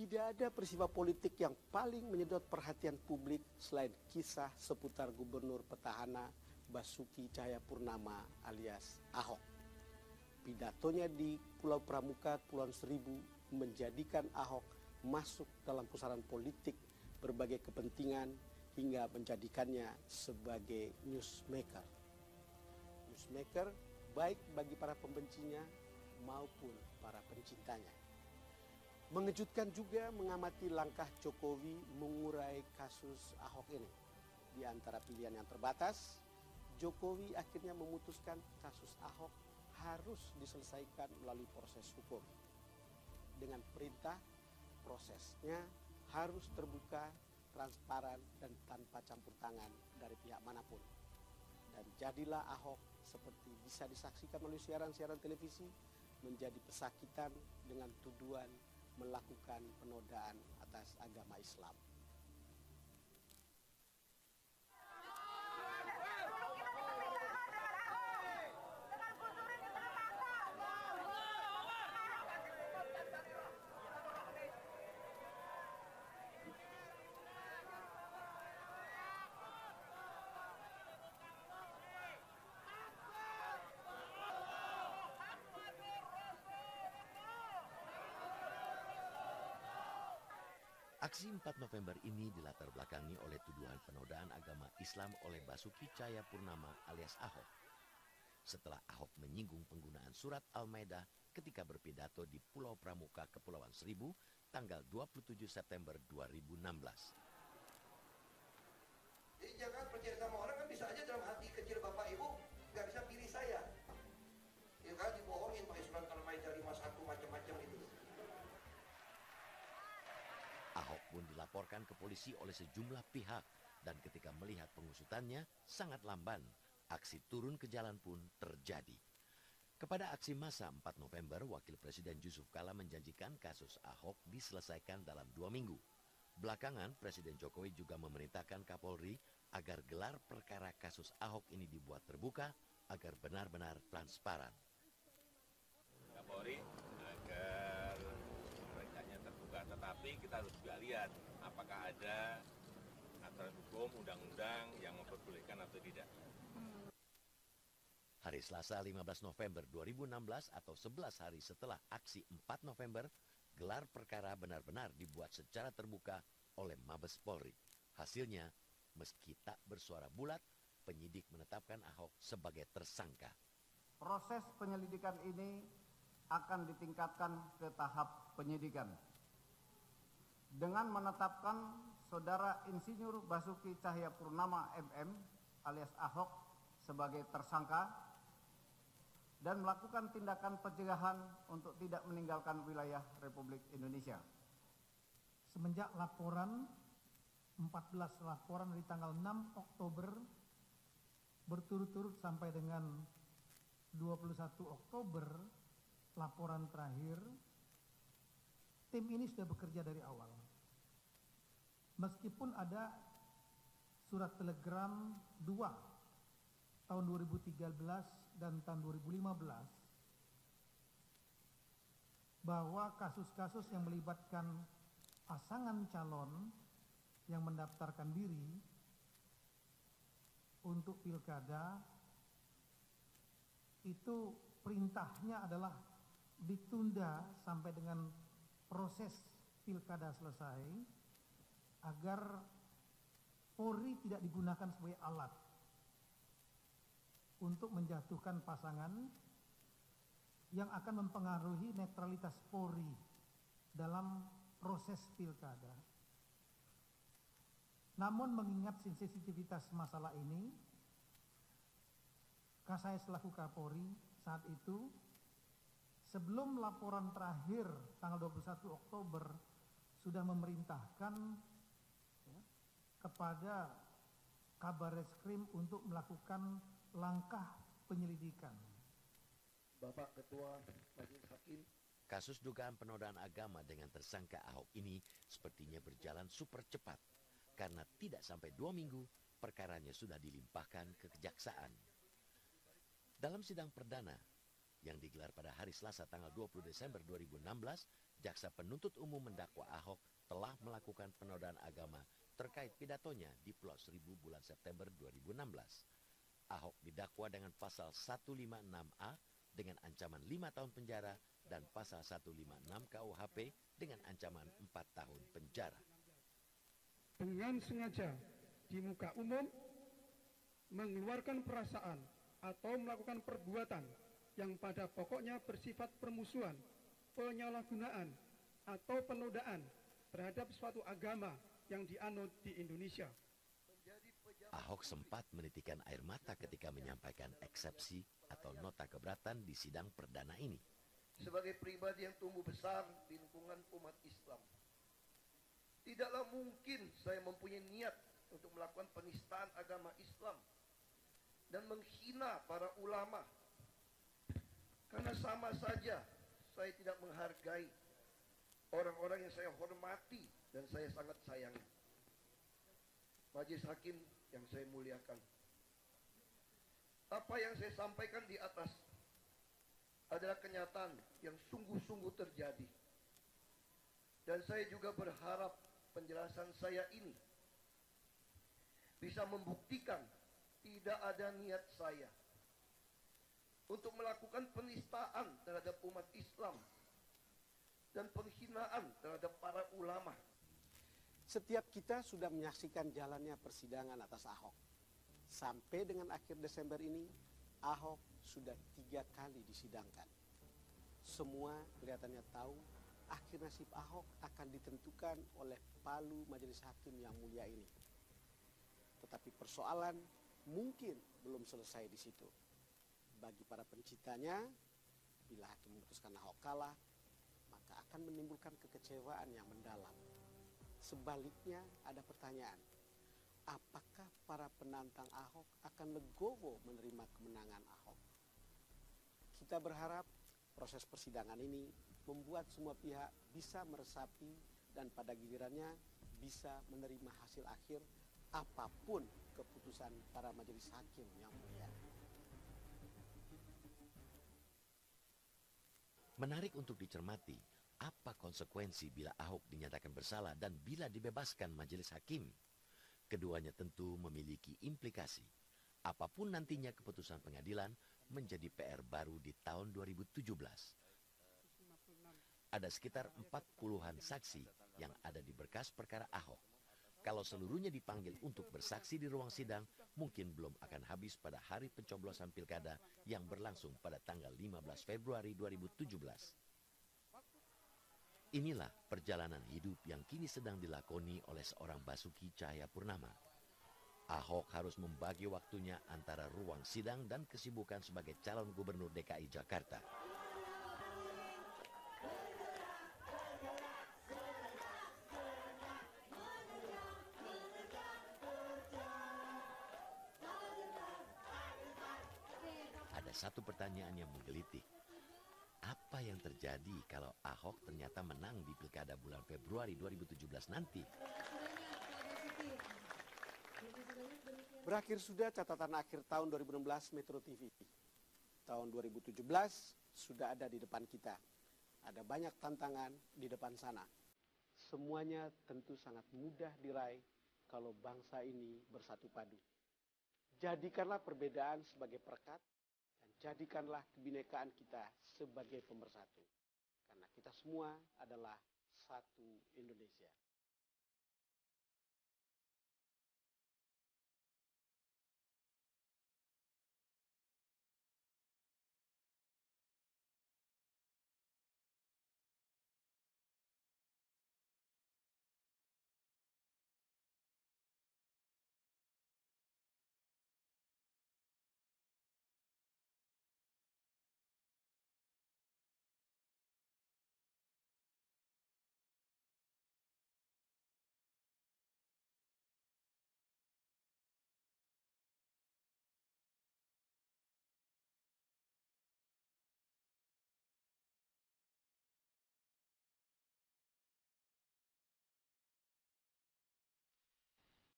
Tidak ada peristiwa politik yang paling menyedot perhatian publik selain kisah seputar Gubernur Petahana Basuki Cahayapurnama alias Ahok. Pidatonya di Pulau Pramuka, Kepulauan Seribu menjadikan Ahok masuk dalam pusaran politik berbagai kepentingan hingga menjadikannya sebagai newsmaker. Newsmaker baik bagi para pembencinya maupun para pencintanya. Mengejutkan juga mengamati langkah Jokowi mengurai kasus Ahok ini. Di antara pilihan yang terbatas, Jokowi akhirnya memutuskan kasus Ahok harus diselesaikan melalui proses hukum. Dengan perintah, prosesnya harus terbuka, transparan, dan tanpa campur tangan dari pihak manapun. Dan jadilah Ahok seperti bisa disaksikan melalui siaran-siaran televisi menjadi pesakitan dengan tuduhan melakukan penodaan atas agama Islam. Aksi 4 November ini dilatar belakangi oleh tuduhan penodaan agama Islam oleh Basuki Cahayapurnama alias Ahok. Setelah Ahok menyinggung penggunaan surat Al-Maidah ketika berpidato di Pulau Pramuka, Kepulauan Seribu, tanggal 27 September 2016. Jadi jangan percaya sama orang, kan bisa aja dalam hati kecil Bapak Ibu nggak bisa pilih saya. Ya kan, dibohongin pakai surat Al-Maidah 51 macam-macam itu. Ahok pun dilaporkan ke polisi oleh sejumlah pihak dan ketika melihat pengusutannya sangat lamban, aksi turun ke jalan pun terjadi. Kepada aksi massa 4 November, Wakil Presiden Yusuf Kala menjanjikan kasus Ahok diselesaikan dalam 2 minggu. Belakangan, Presiden Jokowi juga memerintahkan Kapolri agar gelar perkara kasus Ahok ini dibuat terbuka agar benar-benar transparan. Kapolri agar mereka terbuka, tetapi kita harus juga lihat apakah ada aturan hukum, undang-undang yang memperbolehkan atau tidak. Hari Selasa 15 November 2016 atau 11 hari setelah aksi 4 November, gelar perkara benar-benar dibuat secara terbuka oleh Mabes Polri. Hasilnya, meski tak bersuara bulat, penyidik menetapkan Ahok sebagai tersangka. Proses penyelidikan ini akan ditingkatkan ke tahap penyidikan dengan menetapkan Saudara Insinyur Basuki Cahayapurnama MM alias Ahok sebagai tersangka dan melakukan tindakan pencegahan untuk tidak meninggalkan wilayah Republik Indonesia. Semenjak laporan 14 laporan dari tanggal 6 Oktober berturut-turut sampai dengan 21 Oktober laporan terakhir, tim ini sudah bekerja dari awal. Meskipun ada surat telegram 2 tahun 2013 dan tahun 2015 bahwa kasus-kasus yang melibatkan pasangan calon yang mendaftarkan diri untuk pilkada itu perintahnya adalah ditunda sampai dengan proses pilkada selesai agar Polri tidak digunakan sebagai alat untuk menjatuhkan pasangan yang akan mempengaruhi netralitas Polri dalam proses pilkada. Namun mengingat sensitivitas masalah ini, saya selaku Kapolri saat itu sebelum laporan terakhir tanggal 21 Oktober sudah memerintahkan kepada Kabarreskrim untuk melakukan langkah penyelidikan. Bapak Ketua Majelis Hakim. Kasus dugaan penodaan agama dengan tersangka Ahok ini sepertinya berjalan super cepat karena tidak sampai 2 minggu perkaranya sudah dilimpahkan ke kejaksaan. Dalam sidang perdana yang digelar pada hari Selasa tanggal 20 Desember 2016, jaksa penuntut umum mendakwa Ahok telah melakukan penodaan agama terkait pidatonya di Pulau Seribu bulan September 2016. Ahok didakwa dengan pasal 156A dengan ancaman 5 tahun penjara dan pasal 156 KUHP dengan ancaman 4 tahun penjara. Dengan sengaja di muka umum mengeluarkan perasaan atau melakukan perbuatan yang pada pokoknya bersifat permusuhan, penyalahgunaan, atau penodaan terhadap suatu agama yang dianut di Indonesia. Ahok sempat menitikan air mata ketika menyampaikan eksepsi atau nota keberatan di sidang perdana ini. Sebagai pribadi yang tumbuh besar di lingkungan umat Islam, tidaklah mungkin saya mempunyai niat untuk melakukan penistaan agama Islam dan menghina para ulama. Karena sama saja saya tidak menghargai orang-orang yang saya hormati dan saya sangat sayangi. Majelis Hakim yang saya muliakan, apa yang saya sampaikan di atas adalah kenyataan yang sungguh-sungguh terjadi. Dan saya juga berharap penjelasan saya ini bisa membuktikan tidak ada niat saya untuk melakukan penistaan terhadap umat Islam dan penghinaan terhadap para ulama. Setiap kita sudah menyaksikan jalannya persidangan atas Ahok. Sampai dengan akhir Desember ini, Ahok sudah 3 kali disidangkan. Semua kelihatannya tahu akhir nasib Ahok akan ditentukan oleh palu Majelis Hakim yang mulia ini. Tetapi persoalan mungkin belum selesai di situ. Bagi para penciptanya, bila hakim memutuskan Ahok kalah, maka akan menimbulkan kekecewaan yang mendalam. Sebaliknya ada pertanyaan, apakah para penantang Ahok akan legowo menerima kemenangan Ahok? Kita berharap proses persidangan ini membuat semua pihak bisa meresapi dan pada gilirannya bisa menerima hasil akhir apapun keputusan para majelis hakim yang mulia. Menarik untuk dicermati, apa konsekuensi bila Ahok dinyatakan bersalah dan bila dibebaskan majelis hakim? Keduanya tentu memiliki implikasi. Apapun nantinya keputusan pengadilan menjadi PR baru di tahun 2017. Ada sekitar 40-an saksi yang ada di berkas perkara Ahok. Kalau seluruhnya dipanggil untuk bersaksi di ruang sidang, mungkin belum akan habis pada hari pencoblosan pilkada yang berlangsung pada tanggal 15 Februari 2017. Inilah perjalanan hidup yang kini sedang dilakoni oleh seorang Basuki Cahayapurnama. Ahok harus membagi waktunya antara ruang sidang dan kesibukan sebagai calon gubernur DKI Jakarta. Ada satu pertanyaan yang menggelitik. Apa yang terjadi kalau Ahok ternyata menang di pilkada bulan Februari 2017 nanti? Berakhir sudah catatan akhir tahun 2016 Metro TV. Tahun 2017 sudah ada di depan kita. Ada banyak tantangan di depan sana. Semuanya tentu sangat mudah diraih kalau bangsa ini bersatu padu. Jadikanlah perbedaan sebagai perekat. Jadikanlah kebinekaan kita sebagai pemersatu. Karena kita semua adalah satu Indonesia.